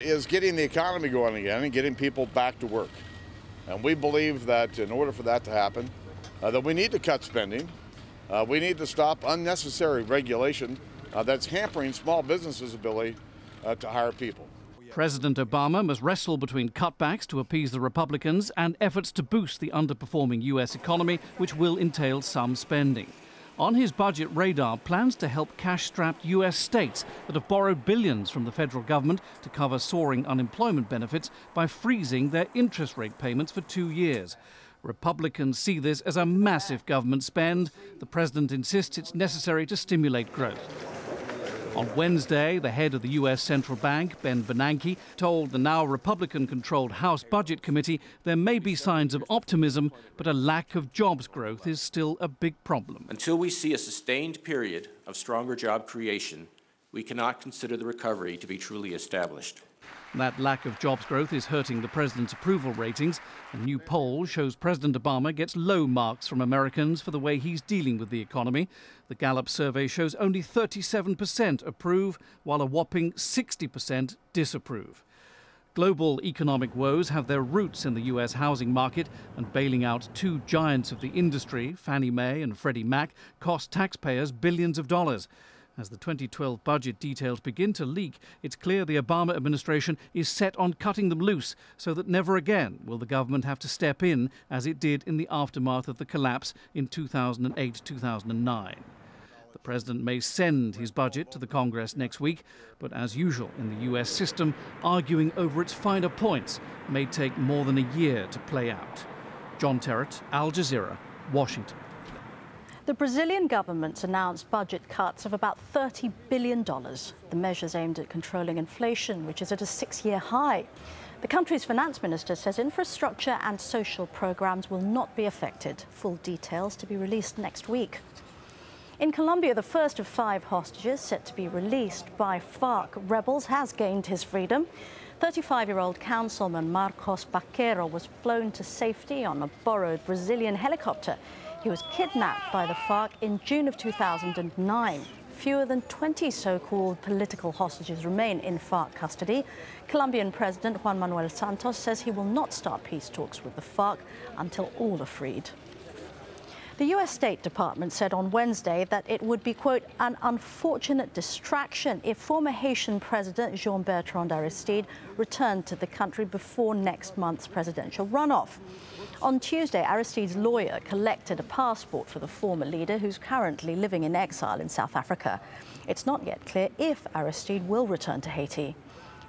is getting the economy going again and getting people back to work. And we believe that in order for that to happen, that we need to cut spending. We need to stop unnecessary regulation that's hampering small businesses' ability to hire people. President Obama must wrestle between cutbacks to appease the Republicans and efforts to boost the underperforming U.S. economy, which will entail some spending. On his budget radar, plans to help cash-strapped U.S. states that have borrowed billions from the federal government to cover soaring unemployment benefits by freezing their interest rate payments for 2 years. Republicans see this as a massive government spend. The president insists it's necessary to stimulate growth. On Wednesday, the head of the U.S. Central Bank, Ben Bernanke, told the now Republican-controlled House Budget Committee there may be signs of optimism, but a lack of jobs growth is still a big problem. Until we see a sustained period of stronger job creation, we cannot consider the recovery to be truly established. That lack of jobs growth is hurting the president's approval ratings. A new poll shows President Obama gets low marks from Americans for the way he's dealing with the economy. The Gallup survey shows only 37% approve, while a whopping 60% disapprove. Global economic woes have their roots in the U.S. housing market, and bailing out two giants of the industry, Fannie Mae and Freddie Mac, cost taxpayers billions of dollars. As the 2012 budget details begin to leak, it's clear the Obama administration is set on cutting them loose so that never again will the government have to step in as it did in the aftermath of the collapse in 2008-2009. The president may send his budget to the Congress next week, but as usual in the U.S. system, arguing over its finer points may take more than a year to play out. John Terrett, Al Jazeera, Washington. The Brazilian government's announced budget cuts of about $30 billion. The measures aimed at controlling inflation, which is at a 6-year high. The country's finance minister says infrastructure and social programs will not be affected. Full details to be released next week. In Colombia, the first of 5 hostages set to be released by FARC rebels has gained his freedom. 35-year-old councilman Marcos Baquero was flown to safety on a borrowed Brazilian helicopter. He was kidnapped by the FARC in June of 2009. Fewer than 20 so-called political hostages remain in FARC custody. Colombian President Juan Manuel Santos says he will not start peace talks with the FARC until all are freed. The U.S. State Department said on Wednesday that it would be, quote, an unfortunate distraction if former Haitian President Jean-Bertrand Aristide returned to the country before next month's presidential runoff. On Tuesday, Aristide's lawyer collected a passport for the former leader, who's currently living in exile in South Africa. It's not yet clear if Aristide will return to Haiti.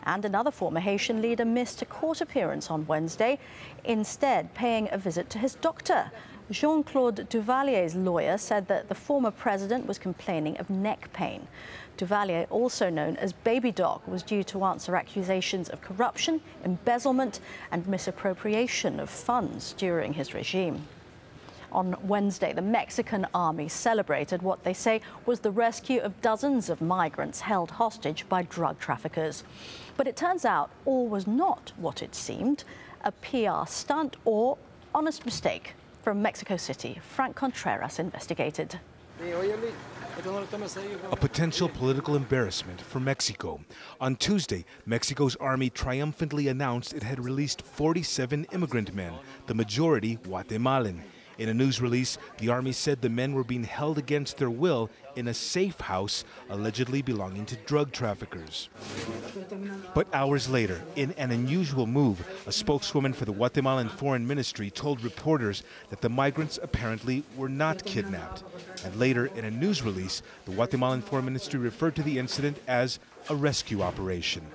And another former Haitian leader missed a court appearance on Wednesday, instead paying a visit to his doctor. Jean-Claude Duvalier's lawyer said that the former president was complaining of neck pain. Duvalier, also known as Baby Doc, was due to answer accusations of corruption, embezzlement and misappropriation of funds during his regime. On Wednesday, the Mexican army celebrated what they say was the rescue of dozens of migrants held hostage by drug traffickers. But it turns out all was not what it seemed, a PR stunt or honest mistake. From Mexico City, Frank Contreras investigated. A potential political embarrassment for Mexico. On Tuesday, Mexico's army triumphantly announced it had released 47 immigrant men, the majority Guatemalan. In a news release, the army said the men were being held against their will in a safe house allegedly belonging to drug traffickers. But hours later, in an unusual move, a spokeswoman for the Guatemalan Foreign Ministry told reporters that the migrants apparently were not kidnapped. And later, in a news release, the Guatemalan Foreign Ministry referred to the incident as a rescue operation.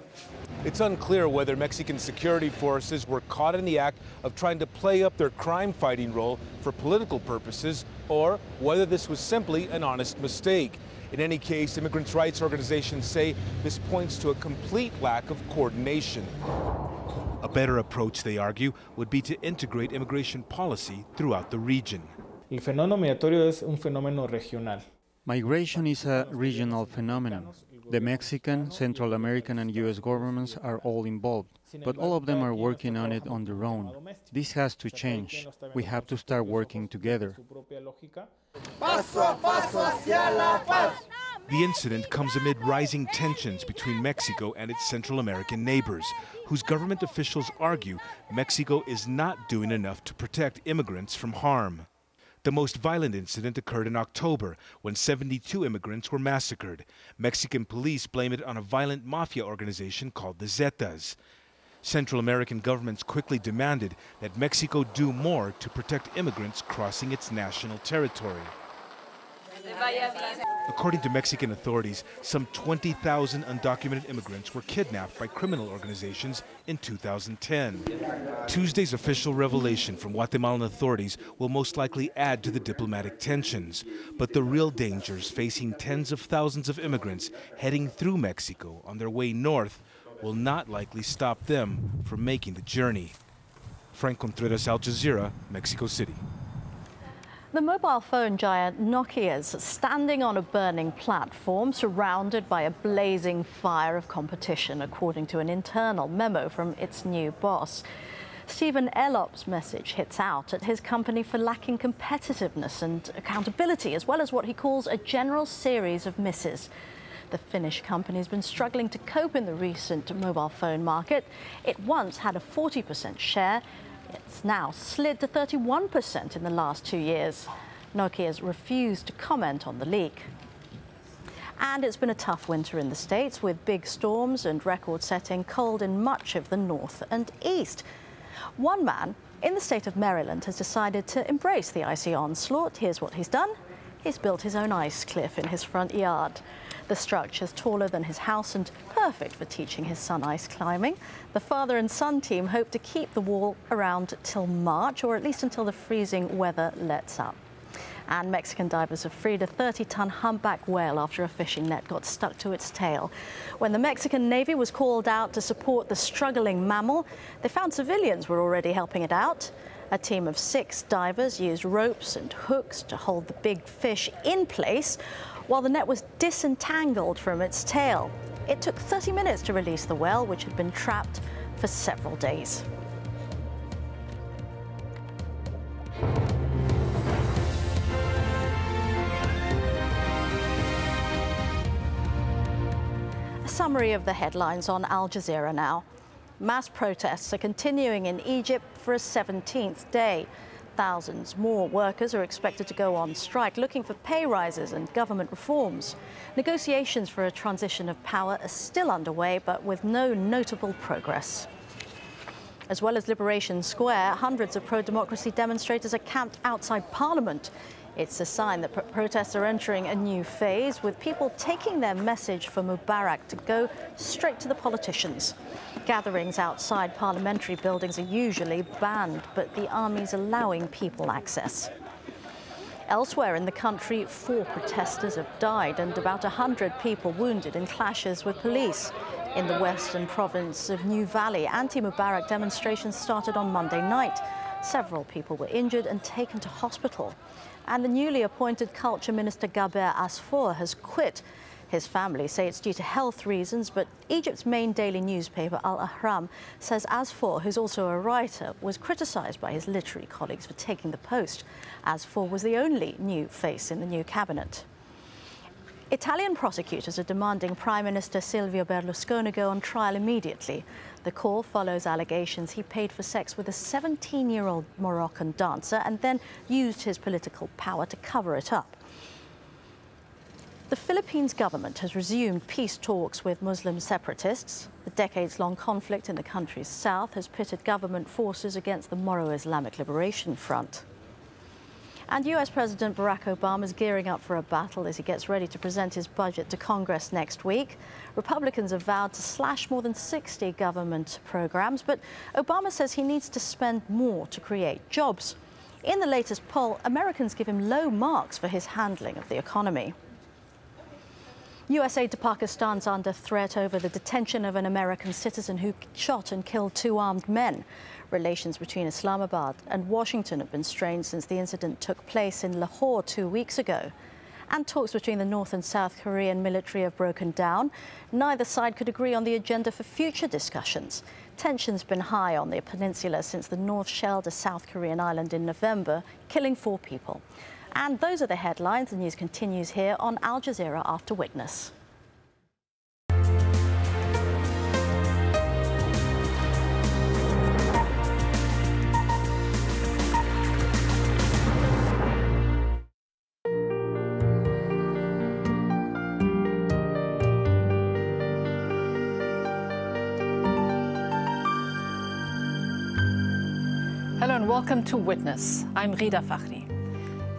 It's unclear whether Mexican security forces were caught in the act of trying to play up their crime-fighting role for political purposes, or whether this was simply an honest mistake. In any case, immigrants' rights organizations say this points to a complete lack of coordination. A better approach, they argue, would be to integrate immigration policy throughout the region. El fenómeno migratorio es un fenómeno regional. Migration is a regional phenomenon. The Mexican, Central American and U.S. governments are all involved, but all of them are working on it on their own. This has to change. We have to start working together. The incident comes amid rising tensions between Mexico and its Central American neighbors, whose government officials argue Mexico is not doing enough to protect immigrants from harm. The most violent incident occurred in October, when 72 immigrants were massacred. Mexican police blame it on a violent mafia organization called the Zetas. Central American governments quickly demanded that Mexico do more to protect immigrants crossing its national territory. According to Mexican authorities, some 20,000 undocumented immigrants were kidnapped by criminal organizations in 2010. Tuesday's official revelation from Guatemalan authorities will most likely add to the diplomatic tensions. But the real dangers facing tens of thousands of immigrants heading through Mexico on their way north will not likely stop them from making the journey. Frank Contreras, Al Jazeera, Mexico City. The mobile phone giant Nokia's standing on a burning platform surrounded by a blazing fire of competition, according to an internal memo from its new boss. Stephen Elop's message hits out at his company for lacking competitiveness and accountability, as well as what he calls a general series of misses. The Finnish company has been struggling to cope in the recent mobile phone market. It once had a 40% share. It's now slid to 31% in the last 2 years. Nokia's refused to comment on the leak. And it's been a tough winter in the States, with big storms and record-setting cold in much of the north and east. One man in the state of Maryland has decided to embrace the icy onslaught. Here's what he's done. He's built his own ice cliff in his front yard. The structure is taller than his house and perfect for teaching his son ice climbing. The father and son team hope to keep the wall around till March, or at least until the freezing weather lets up. And Mexican divers have freed a 30-ton humpback whale after a fishing net got stuck to its tail. When the Mexican Navy was called out to support the struggling mammal, they found civilians were already helping it out. A team of 6 divers used ropes and hooks to hold the big fish in place while the net was disentangled from its tail. It took 30 minutes to release the whale, which had been trapped for several days. A summary of the headlines on Al Jazeera now. Mass protests are continuing in Egypt for a 17th day. Thousands more workers are expected to go on strike, looking for pay rises and government reforms. Negotiations for a transition of power are still underway, but with no notable progress. As well as Liberation Square, hundreds of pro-democracy demonstrators are camped outside Parliament. It's a sign that protests are entering a new phase, with people taking their message for Mubarak to go straight to the politicians. Gatherings outside parliamentary buildings are usually banned, but the army's allowing people access. Elsewhere in the country, 4 protesters have died and about 100 people wounded in clashes with police. In the western province of New Valley, anti-Mubarak demonstrations started on Monday night. Several people were injured and taken to hospital. And the newly appointed culture minister Gaber Asfour has quit. His family say it's due to health reasons, but Egypt's main daily newspaper, Al Ahram, says Asfour, who's also a writer, was criticised by his literary colleagues for taking the post. Asfour was the only new face in the new cabinet. Italian prosecutors are demanding Prime Minister Silvio Berlusconi go on trial immediately. The call follows allegations he paid for sex with a 17-year-old Moroccan dancer and then used his political power to cover it up. The Philippines government has resumed peace talks with Muslim separatists. The decades-long conflict in the country's south has pitted government forces against the Moro Islamic Liberation Front. And US President Barack Obama is gearing up for a battle as he gets ready to present his budget to Congress next week. Republicans have vowed to slash more than 60 government programs, but Obama says he needs to spend more to create jobs. In the latest poll, Americans give him low marks for his handling of the economy. US aid to Pakistan's under threat over the detention of an American citizen who shot and killed 2 armed men. Relations between Islamabad and Washington have been strained since the incident took place in Lahore 2 weeks ago. And talks between the North and South Korean military have broken down. Neither side could agree on the agenda for future discussions. Tension's been high on the peninsula since the North shelled a South Korean island in November, killing 4 people. And those are the headlines. The news continues here on Al Jazeera After Witness. Hello and welcome to Witness. I'm Rida Fakhri.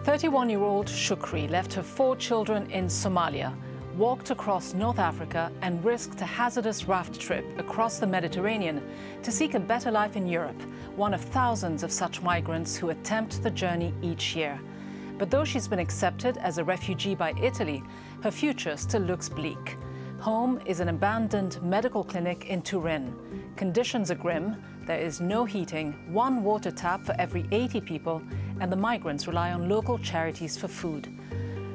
31-year-old Shukri left her 4 children in Somalia, walked across North Africa and risked a hazardous raft trip across the Mediterranean to seek a better life in Europe, one of thousands of such migrants who attempt the journey each year. But though she's been accepted as a refugee by Italy, her future still looks bleak. Home is an abandoned medical clinic in Turin. Conditions are grim. There is no heating, 1 water tap for every 80 people, and the migrants rely on local charities for food.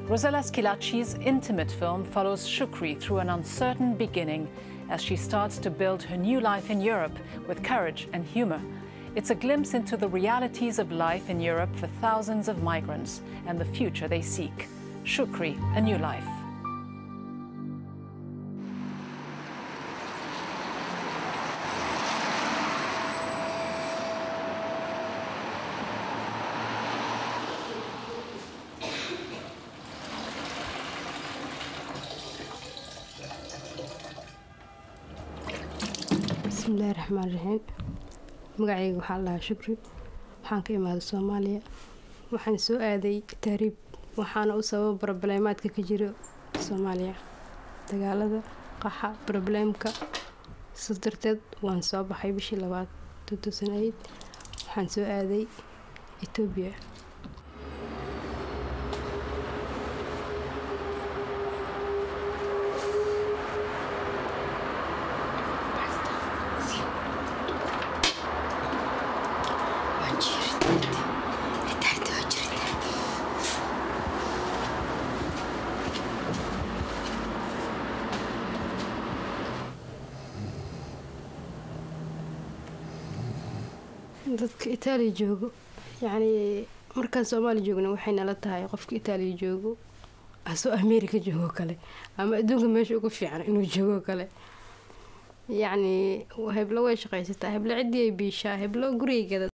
Rosella Schilacci's intimate film follows Shukri through an uncertain beginning as she starts to build her new life in Europe with courage and humor. It's a glimpse into the realities of life in Europe for thousands of migrants and the future they seek. Shukri, a new life. bismillahi raxmaani raxiim magacayga waxaa lahaa Shukri waxaan ka imaaday Soomaaliya waxaan soo aaday taariib waxaana u sabab problemaadka ka jira Soomaaliya dagaalada qaxa problemka sidarteed waan soo baxay bishii 2008 waxaan soo aaday Ethiopia dadka Italy joogo yani markaan Soomaali joogna waxay nala tahay qofka Italy joogo asoo America joogo kale ama adduunka meesha ugu fiican inuu joogo kale yani heblo way shaqaysataa heblo cidii ay biishaa heblo gurigeeda